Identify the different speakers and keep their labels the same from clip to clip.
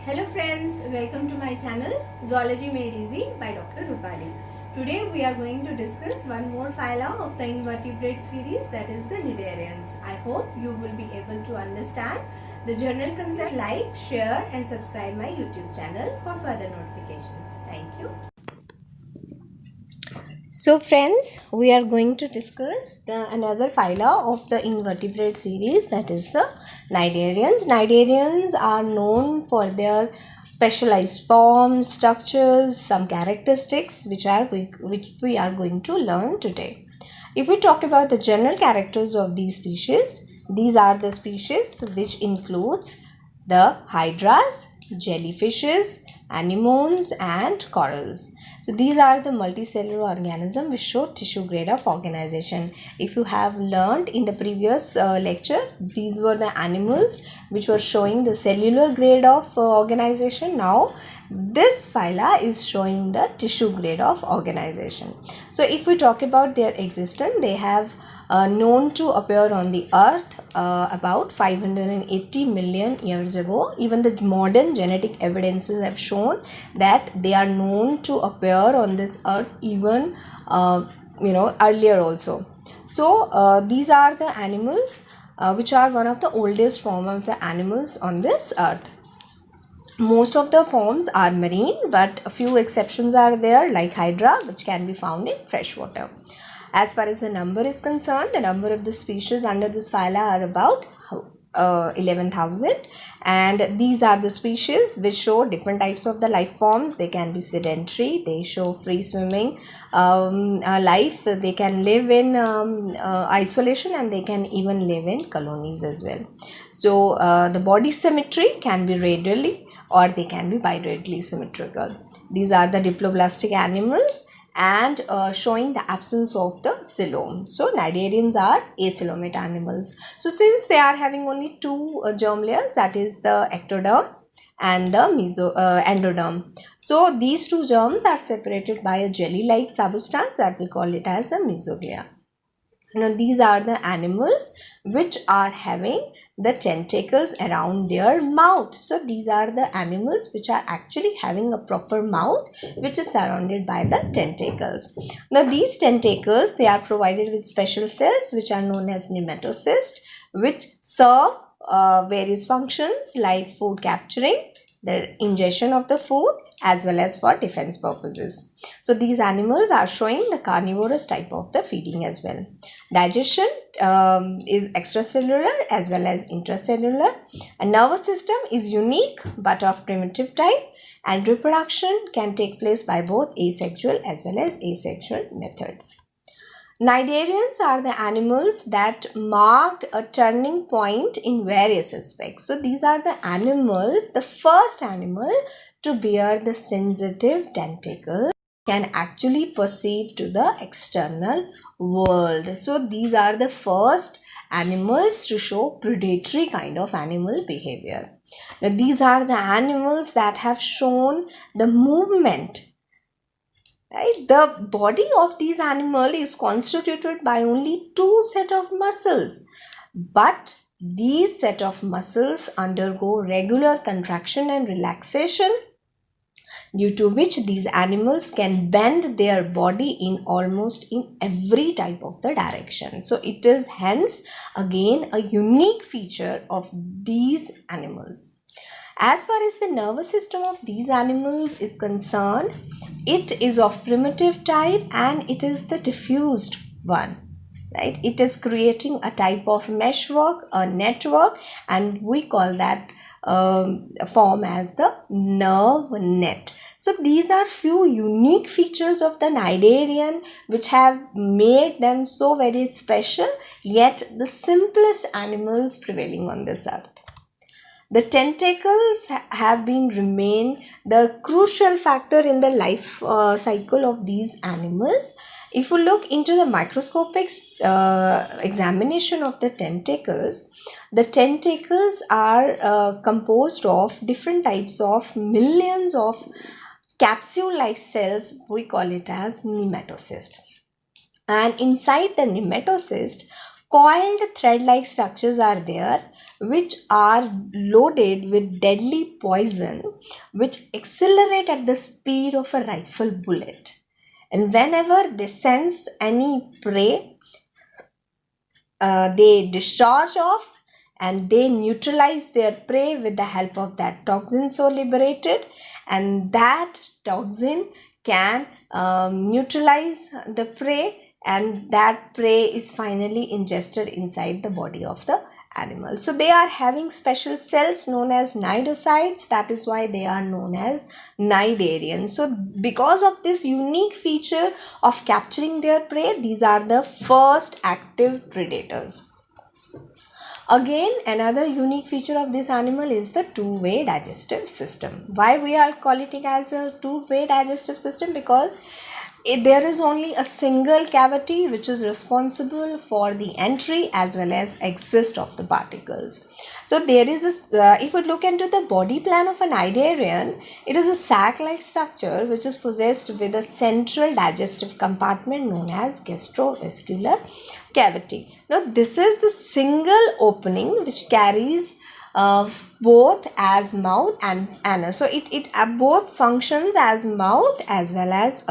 Speaker 1: Hello friends, welcome to my channel Zoology Made Easy by Dr. Rupali. Today we are going to discuss one more phyla of the invertebrate series, that is the Cnidarians. I hope you will be able to understand the general concept. Like, share and subscribe my YouTube channel for further notifications. Thank you. So friends, we are going to discuss another phyla of the invertebrate series, that is the Cnidarians. Cnidarians are known for their specialized forms, structures, some characteristics which we are going to learn today. If we talk about the general characters of these species, these are the species which includes the hydras, jellyfishes, anemones and corals. So these are the multicellular organisms which show tissue grade of organization. If you have learned in the previous lecture, these were the animals which were showing the cellular grade of organization. Now this phyla is showing the tissue grade of organization. So if we talk about their existence, they have known to appear on the earth about 580 million years ago. Even the modern genetic evidences have shown that they are known to appear on this earth even earlier also. So these are the animals which are one of the oldest form of the animals on this earth. Most of the forms are marine, but a few exceptions are there, like hydra, which can be found in freshwater. As far as the number is concerned, the number of the species under this phyla are about 11,000, and these are the species which show different types of the life forms. They can be sedentary, they show free swimming life, they can live in isolation, and they can even live in colonies as well. So the body symmetry can be radially or they can be biradially symmetrical. These are the diploblastic animals and showing the absence of the coelom. So Cnidarians are acoelomate animals. So since they are having only two germ layers, that is the ectoderm and the endoderm. So these two germs are separated by a jelly-like substance that we call it as a mesoglia. Now these are the animals which are having the tentacles around their mouth. So these are the animals which are actually having a proper mouth which is surrounded by the tentacles. Now these tentacles, they are provided with special cells which are known as nematocysts, which serve various functions like food capturing, the ingestion of the food, as well as for defense purposes. So these animals are showing the carnivorous type of the feeding as well. Digestion is extracellular as well as intracellular. A nervous system is unique but of primitive type, and reproduction can take place by both asexual as well as asexual methods. Cnidarians are the animals that marked a turning point in various aspects. So these are the animals, the first animal to bear the sensitive tentacles, can actually perceive to the external world. So these are the first animals to show predatory kind of animal behavior. Now these are the animals that have shown the movement. Right? The body of these animals is constituted by only two set of muscles, but these set of muscles undergo regular contraction and relaxation, due to which these animals can bend their body in almost in every type of the direction. So it is hence again a unique feature of these animals. As far as the nervous system of these animals is concerned, it is of primitive type and it is the diffused one. Right? It is creating a type of meshwork, a network, and we call that form as the nerve net. So these are few unique features of the Cnidarian which have made them so very special, yet the simplest animals prevailing on this earth. The tentacles have remained the crucial factor in the life cycle of these animals. If you look into the microscopic examination of the tentacles are composed of different types of millions of capsule-like cells. We call it as nematocyst. And inside the nematocyst, coiled thread-like structures are there which are loaded with deadly poison which accelerate at the speed of a rifle bullet. And whenever they sense any prey, they discharge off and they neutralize their prey with the help of that toxin so liberated, and that toxin can neutralize the prey, and that prey is finally ingested inside the body of the animal. So they are having special cells known as cnidocytes. That is why they are known as cnidarians. So because of this unique feature of capturing their prey, these are the first active predators. Again, another unique feature of this animal is the two-way digestive system. Why we are calling it as a two-way digestive system? Because there is only a single cavity which is responsible for the entry as well as exit of the particles. So there is a, if we look into the body plan of an cnidarian, it is a sac-like structure which is possessed with a central digestive compartment known as gastrovascular cavity. Now this is the single opening which carries both as mouth and anus. So it both functions as mouth as well as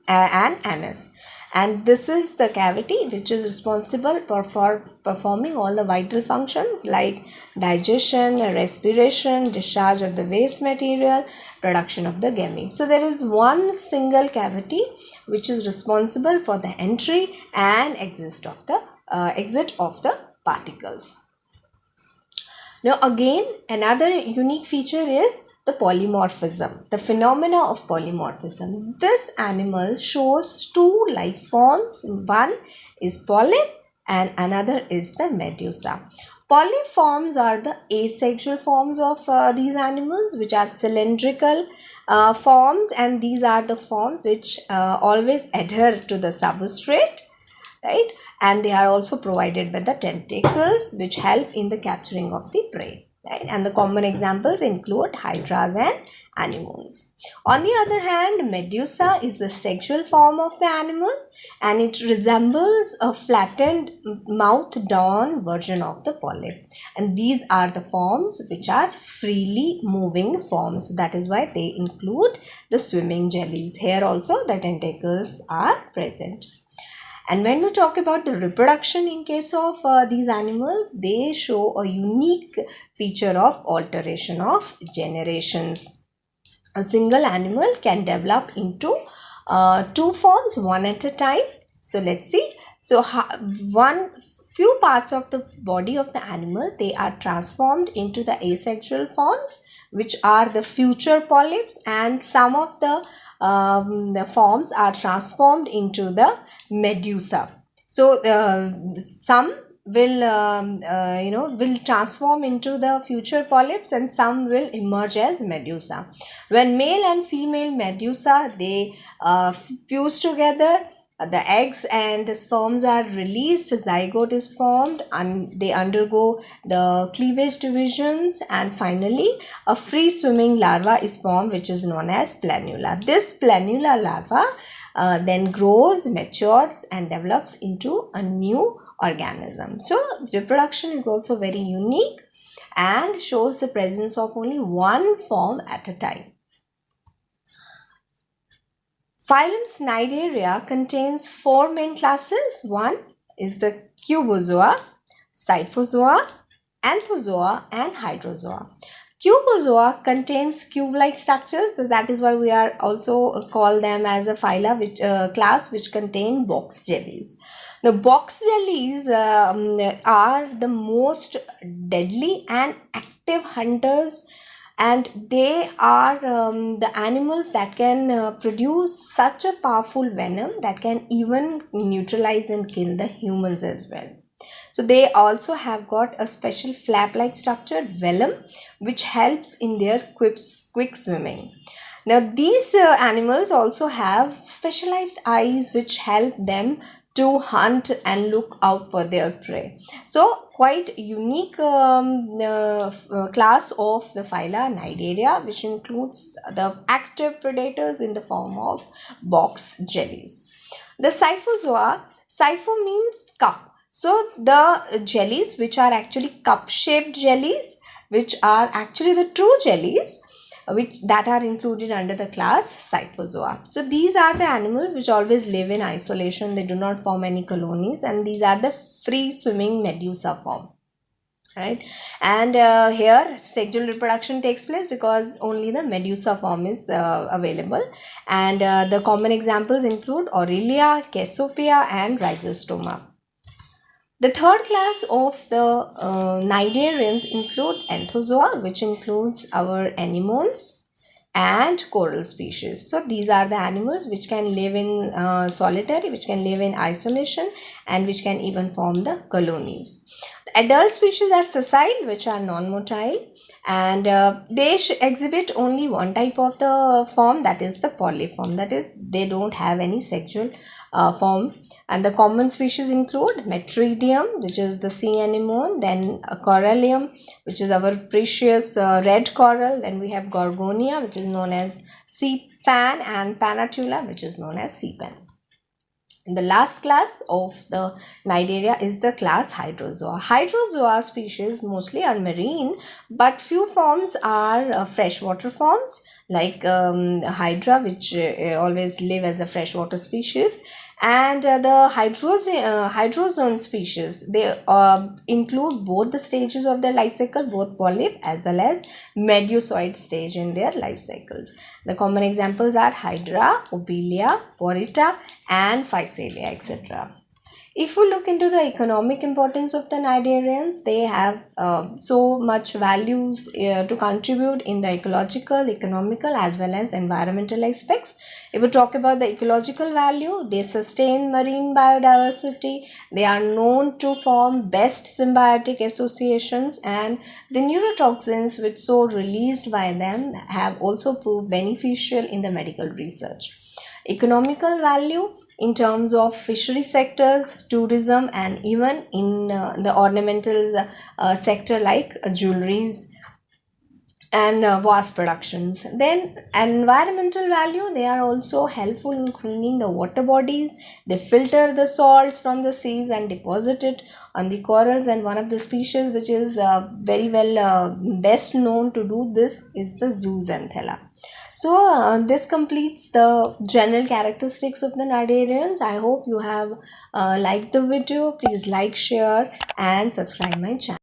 Speaker 1: an anus, and this is the cavity which is responsible for performing all the vital functions like digestion, respiration, discharge of the waste material, production of the gametes. So there is one single cavity which is responsible for the entry and exit of the particles. Now again, another unique feature is the polymorphism, the phenomena of polymorphism. This animal shows two life forms. One is polyp and another is the medusa. Polyforms are the asexual forms of these animals, which are cylindrical forms, and these are the forms which always adhere to the substrate, right? And they are also provided by the tentacles which help in the capturing of the prey. Right? And the common examples include hydras and anemones. On the other hand, medusa is the sexual form of the animal, and it resembles a flattened mouth-down version of the polyp. And these are the forms which are freely moving forms. That is why they include the swimming jellies. Here also the tentacles are present. And when we talk about the reproduction in case of these animals, they show a unique feature of alteration of generations. A single animal can develop into two forms, one at a time. So let's see. So few parts of the body of the animal, they are transformed into the asexual forms, which are the future polyps, and some of the forms are transformed into the medusa. So some will transform into the future polyps, and some will emerge as medusa. When male and female medusa, they fuse together, the eggs and sperms are released, zygote is formed, and they undergo the cleavage divisions, and finally a free swimming larva is formed, which is known as planula. This planula larva then grows, matures, and develops into a new organism. So reproduction is also very unique and shows the presence of only one form at a time. Phylum Cnidaria contains four main classes. One is the Cubozoa, Scyphozoa, Anthozoa, and Hydrozoa. Cubozoa contains cube-like structures. That is why we are also call them as a phyla, class which contain box jellies. Now, box jellies are the most deadly and active hunters, and they are the animals that can produce such a powerful venom that can even neutralize and kill the humans as well. So they also have got a special flap-like structured velum which helps in their quick swimming. Now these animals also have specialized eyes which help them to hunt and look out for their prey. So quite unique class of the phyla Cnidaria, which includes the active predators in the form of box jellies. The Scyphozoa, Scypho means cup. So the jellies, which are actually cup-shaped jellies, which are actually the true jellies, which that are included under the class Scyphozoa. So these are the animals which always live in isolation. They do not form any colonies, and these are the free swimming medusa form. Right, and here sexual reproduction takes place because only the medusa form is available, and the common examples include Aurelia, Cassiopeia, and Rhizostoma. The third class of the cnidarians include Anthozoa, which includes our anemones and coral species. So these are the animals which can live in solitary, which can live in isolation, and which can even form the colonies. The adult species are sessile, which are non-motile, and they exhibit only one type of the form, that is the polyform, that is they don't have any sexual form. And the common species include Metridium, which is the sea anemone, then Corallium, which is our precious red coral, then we have Gorgonia, which is known as sea fan, and Panatula, which is known as sea pen. And the last class of the cnidaria is the class Hydrozoa. Hydrozoa species mostly are marine, but few forms are freshwater forms, like Hydra, which always live as a freshwater species. And the hydrozoan species, they include both the stages of their life cycle, both polyp as well as medusoid stage in their life cycles. The common examples are Hydra, Obelia, Porita, and Physalia, etc. If we look into the economic importance of the cnidarians, they have so much values to contribute in the ecological, economical, as well as environmental aspects. If we talk about the ecological value, they sustain marine biodiversity, they are known to form best symbiotic associations, and the neurotoxins which so released by them have also proved beneficial in the medical research. Economical value in terms of fishery sectors, tourism, and even in the ornamental sector like jewelries and vast productions. Then environmental value, they are also helpful in cleaning the water bodies. They filter the salts from the seas and deposit it on the corals, and one of the species which is very well best known to do this is the zooxanthella. So this completes the general characteristics of the cnidarians. I hope you have liked the video. Please like, share, and subscribe my channel.